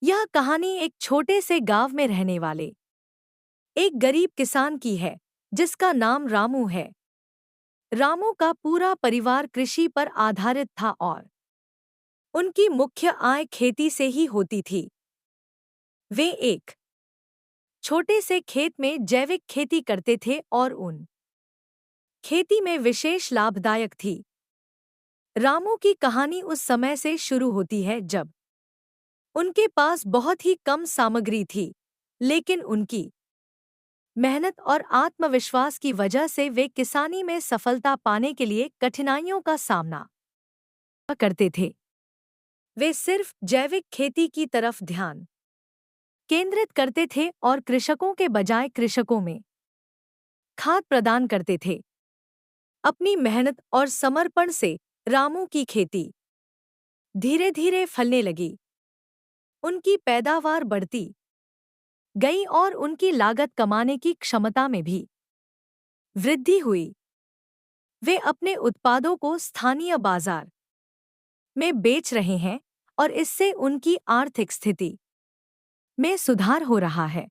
यह कहानी एक छोटे से गांव में रहने वाले एक गरीब किसान की है जिसका नाम रामू है। रामू का पूरा परिवार कृषि पर आधारित था और उनकी मुख्य आय खेती से ही होती थी। वे एक छोटे से खेत में जैविक खेती करते थे और उन खेती में विशेष लाभदायक थी। रामू की कहानी उस समय से शुरू होती है जब उनके पास बहुत ही कम सामग्री थी, लेकिन उनकी मेहनत और आत्मविश्वास की वजह से वे किसानी में सफलता पाने के लिए कठिनाइयों का सामना करते थे। वे सिर्फ जैविक खेती की तरफ ध्यान केंद्रित करते थे और कृषकों के बजाय कृषकों में खाद प्रदान करते थे। अपनी मेहनत और समर्पण से रामू की खेती धीरे धीरे फलने लगी। उनकी पैदावार बढ़ती गई और उनकी लागत कमाने की क्षमता में भी वृद्धि हुई। वे अपने उत्पादों को स्थानीय बाजार में बेच रहे हैं और इससे उनकी आर्थिक स्थिति में सुधार हो रहा है।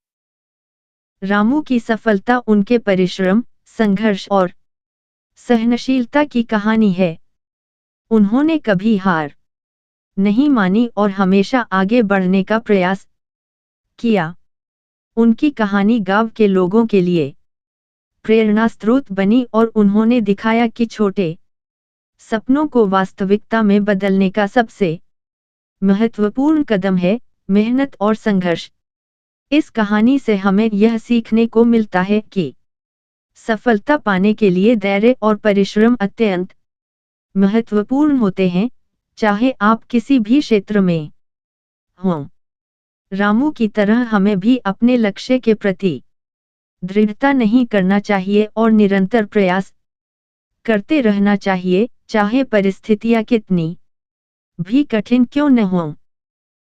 रामू की सफलता उनके परिश्रम, संघर्ष और सहनशीलता की कहानी है। उन्होंने कभी हार नहीं मानी और हमेशा आगे बढ़ने का प्रयास किया। उनकी कहानी गांव के लोगों के लिए प्रेरणा स्रोत बनी और उन्होंने दिखाया कि छोटे सपनों को वास्तविकता में बदलने का सबसे महत्वपूर्ण कदम है मेहनत और संघर्ष। इस कहानी से हमें यह सीखने को मिलता है कि सफलता पाने के लिए धैर्य और परिश्रम अत्यंत महत्वपूर्ण होते हैं, चाहे आप किसी भी क्षेत्र में हों। रामू की तरह हमें भी अपने लक्ष्य के प्रति दृढ़ता नहीं करना चाहिए और निरंतर प्रयास करते रहना चाहिए, चाहे परिस्थितियां कितनी भी कठिन क्यों न हों।